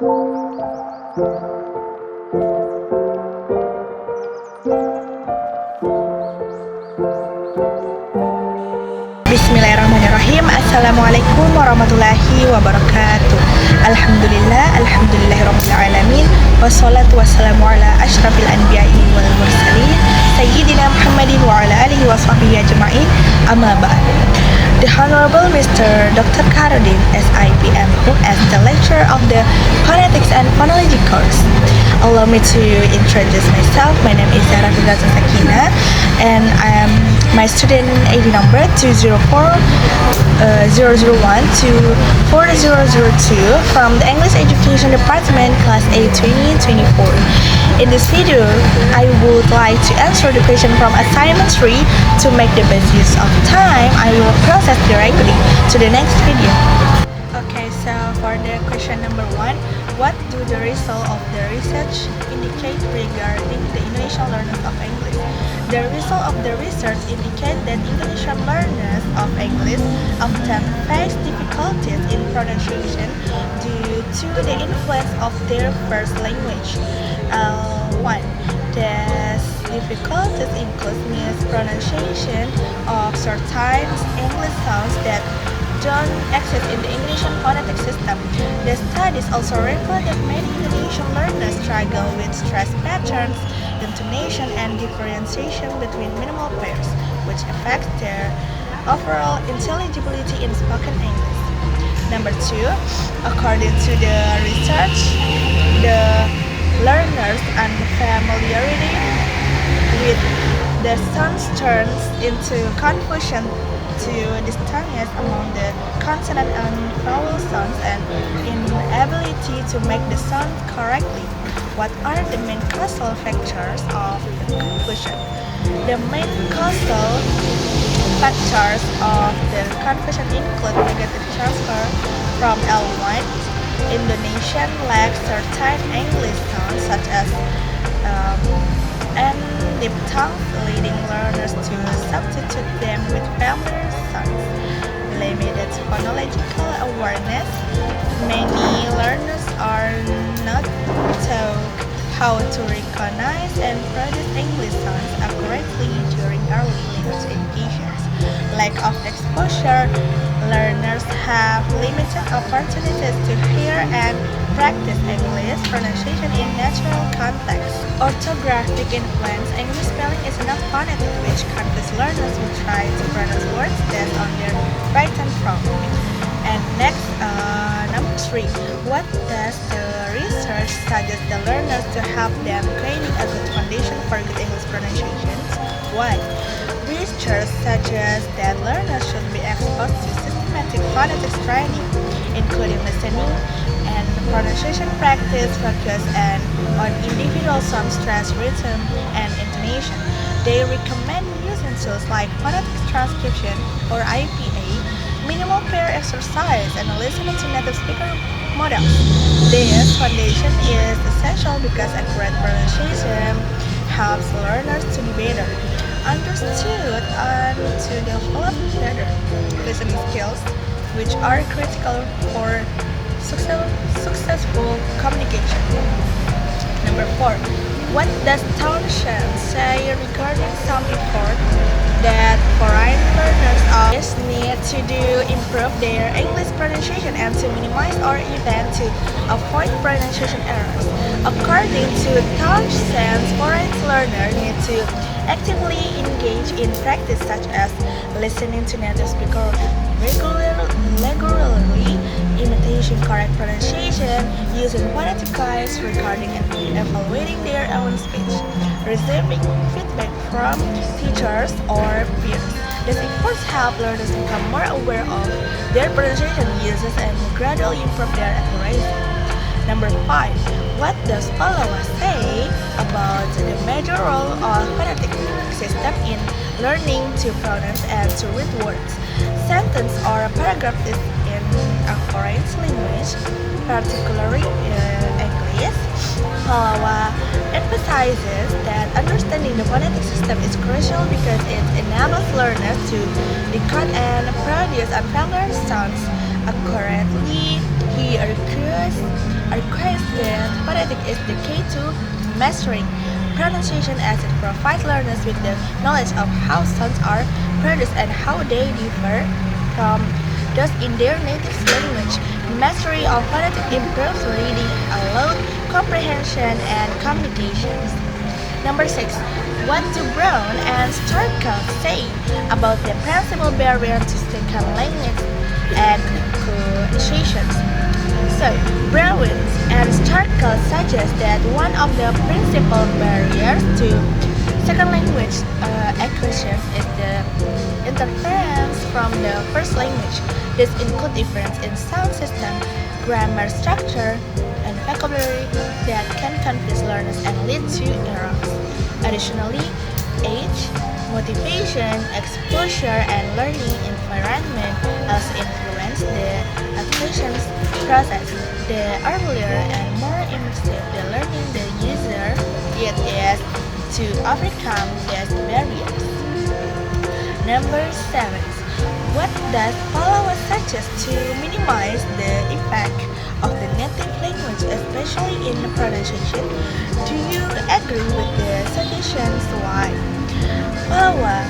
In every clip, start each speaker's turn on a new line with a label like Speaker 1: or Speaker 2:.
Speaker 1: Bismillahirrahmanirrahim. Assalamualaikum warahmatullahi wabarakatuh. Alhamdulillahirabbil alamin. Wassalatu wassalamu ala asyrafil anbiya'i wal mursalin sayyidina Muhammadin wa ala alihi washabihi ajma'in. Amma ba'd. The Honorable Mr. Dr. Karuddin SIPM, who as the lecturer of the Phonetics and Phonology course. Allow me to introduce myself. My name is Zahra Firdausa Sakina, and I am my student ID number 204-001 to 4002 from the English Education Department, Class A 2024. In this video, I would like to answer the question from assignment 3. To make the best use of time, I will process directly to the next video. Okay, so for the question number 1, what do the result of the research indicate regarding the Indonesian learners of English? The result of the research indicate that Indonesian learners of English often face difficulties in pronunciation due to the influence of their first language. 1. These difficulties include mispronunciation of certain English sounds that don't exist in the Indonesian phonetic system. The studies also reveal that many Indonesian learners struggle with stress patterns, intonation, and differentiation between minimal pairs, which affects their overall intelligibility in spoken English. Number 2, according to the research, the learners' unfamiliarity with the sounds turns into confusion to distinguish among the consonant and vowel sounds and inability to make the sound correctly. What are the main causal factors of the confusion? The main causal factors of the confusion include negative transfer from L1. Indonesian lacks certain English sounds such as and diphthongs, leading learners to substitute them with familiar sounds. Limited phonological awareness. Many learners are not taught how to recognize and produce English sounds accurately during early language education. Lack of exposure. Learners have limited opportunities to hear and practice English pronunciation in natural context. Orthographic influence. English spelling is not phonetic, which confuses learners who try to pronounce words based on their written form. And next, number 3. What does the research suggest the learners to help them creating a good foundation for good English pronunciation? Why? Research suggests that learners should be exposed to systematic phonetics training, including listening and pronunciation practice, focus on individual sound stress, rhythm, and intonation. They recommend using tools like phonetics transcription or IPA, minimal pair exercise, and listening to native speaker models. This foundation is essential because accurate pronunciation helps learners to be better understood and to develop better listening skills, which are critical for successful communication. Number 4. What does Townshend say regarding some effort that foreign learners need to do improve their English pronunciation and to minimize or even to avoid pronunciation errors? According to Townshend, foreign learners need to actively engage in practice such as listening to native speakers regularly, imitation correct pronunciation, using phonetic guides regarding and evaluating their own speech, receiving feedback from teachers or peers. These efforts help learners become more aware of their pronunciation uses and gradually improve their accuracy. Number 5. What does Phonology say about the major role of phonetic system in learning to pronounce and to read words? Sentence or paragraph is in a foreign language, particularly English. Phonology emphasizes that understanding the phonetic system is crucial because it enables learners to decode and produce unfamiliar sounds accurately. He argues agrees that phonetics is the key to mastering pronunciation as it provides learners with the knowledge of how sounds are produced and how they differ from those in their native language. Mastery of phonetics improves reading aloud, comprehension, and communications. Number 6. What do Brown and Starkell say about the principal barrier to second language acquisitions? So, Brown and Starkell suggest that one of the principal barriers to second language acquisitions is the interference from the first language. This includes difference in sound system, grammar structure, and vocabulary that can confuse learners and lead to errors. Additionally, age, motivation, exposure, and learning environment also influence the acquisition process. The earlier and more immersive the learning the user it is to overcome these barriers. Number 7. What does Pallawa suggest to minimize the impact of the native language, especially in pronunciation? Do you agree with the suggestions? Why? Pallawa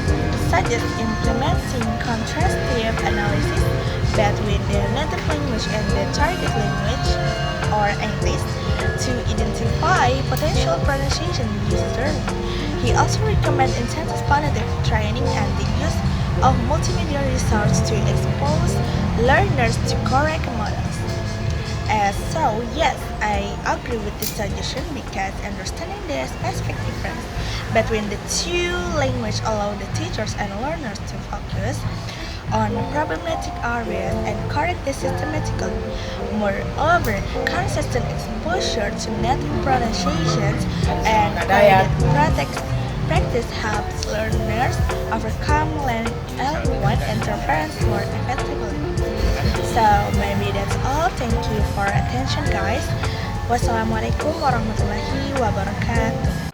Speaker 1: suggests implementing contrastive analysis between the native language and the target language, or English, to identify potential pronunciation users. He also recommends intensive phonetic training and the use of multimedia resources to expose learners to correct models. So, yes, I agree with this suggestion because understanding the specific difference between the two languages allow the teachers and learners to focus on problematic areas and correct the systematically. Moreover, consistent exposure to native pronunciations and practice helps learners overcome language interference more effectively. So maybe that's all. Thank you for attention, guys. Wassalamualaikum warahmatullahi wabarakatuh.